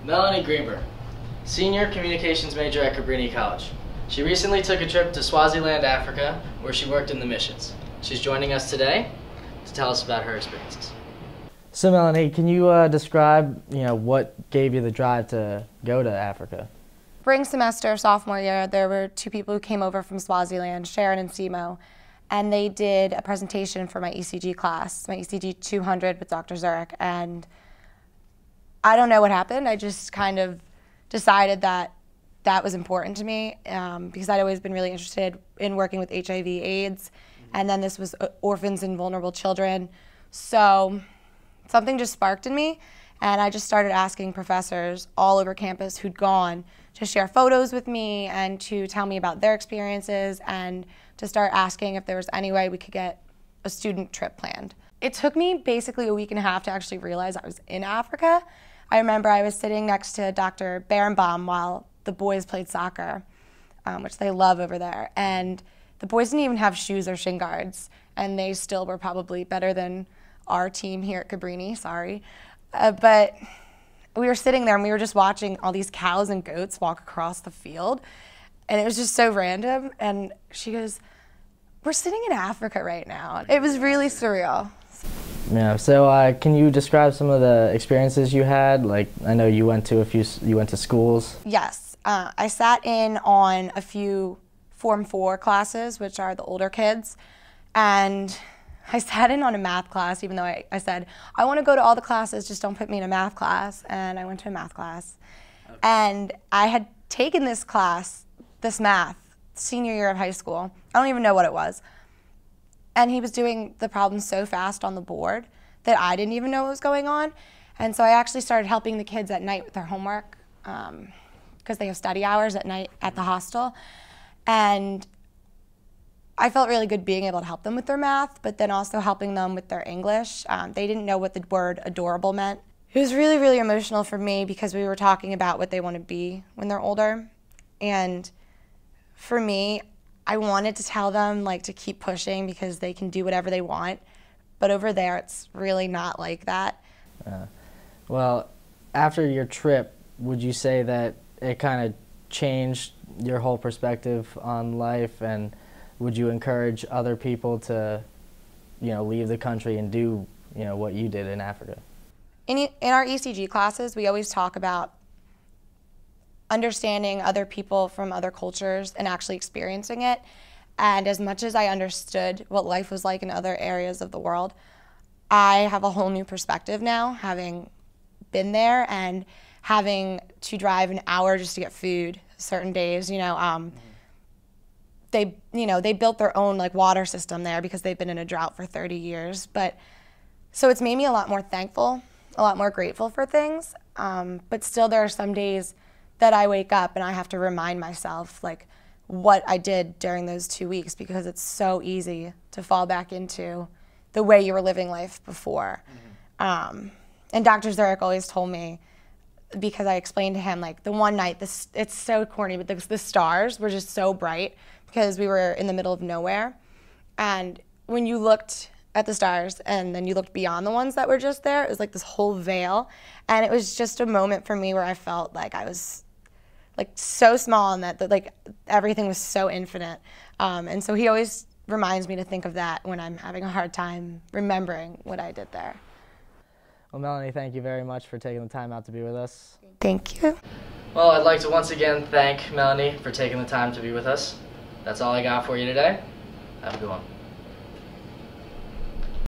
Melanie Greenberg, senior communications major at Cabrini College. She recently took a trip to Swaziland, Africa, where she worked in the missions. She's joining us today to tell us about her experiences. So Melanie, can you describe, what gave you the drive to go to Africa? Spring semester, sophomore year, there were two people who came over from Swaziland, Sharon and Simo, and they did a presentation for my ECG class, my ECG 200 with Dr. Zurich, and I don't know what happened. I just kind of decided that that was important to me because I'd always been really interested in working with HIV/AIDS, and then this was orphans and vulnerable children. So something just sparked in me, and I just started asking professors all over campus who'd gone to share photos with me and to tell me about their experiences and to start asking if there was any way we could get a student trip planned. It took me basically a week and a half to actually realize I was in Africa. I remember I was sitting next to Dr. Berenbaum while the boys played soccer, which they love over there, and the boys didn't even have shoes or shin guards, and they still were probably better than our team here at Cabrini, sorry. But we were sitting there and we were just watching all these cows and goats walk across the field, and it was just so random, and she goes, "We're sitting in Africa right now." It was really surreal. Yeah, so can you describe some of the experiences you had? Like, I know you went to schools. Yes, I sat in on a few Form 4 classes, which are the older kids, and I sat in on a math class, even though I said, I want to go to all the classes, just don't put me in a math class, and I went to a math class. Okay. And I had taken this class, this math, senior year of high school. I don't even know what it was. And he was doing the problems so fast on the board that I didn't even know what was going on. And so I actually started helping the kids at night with their homework because they have study hours at night at the hostel. And I felt really good being able to help them with their math, but then also helping them with their English. They didn't know what the word adorable meant. It was really, really emotional for me because we were talking about what they want to be when they're older. And for me, I wanted to tell them to keep pushing because they can do whatever they want, but over there it's really not like that. Well, after your trip, would you say that it kind of changed your whole perspective on life, and would you encourage other people to, leave the country and do, what you did in Africa? In our ECG classes, we always talk about understanding other people from other cultures and actually experiencing it. And as much as I understood what life was like in other areas of the world, I have a whole new perspective now, having been there and having to drive an hour just to get food certain days. They built their own water system there because they've been in a drought for 30 years. So it's made me a lot more thankful, a lot more grateful for things. But still there are some days that I wake up and I have to remind myself what I did during those 2 weeks, because it's so easy to fall back into the way you were living life before. Mm-hmm. And Dr. Zurich always told me, because I explained to him the one night, it's so corny, but the stars were just so bright because we were in the middle of nowhere. And when you looked at the stars and then you looked beyond the ones that were just there, it was this whole veil. And it was just a moment for me where I felt like I was so small and that everything was so infinite. And so he always reminds me to think of that when I'm having a hard time remembering what I did there. Well, Melanie, thank you very much for taking the time out to be with us. Thank you. Well, I'd like to once again thank Melanie for taking the time to be with us. That's all I got for you today. Have a good one.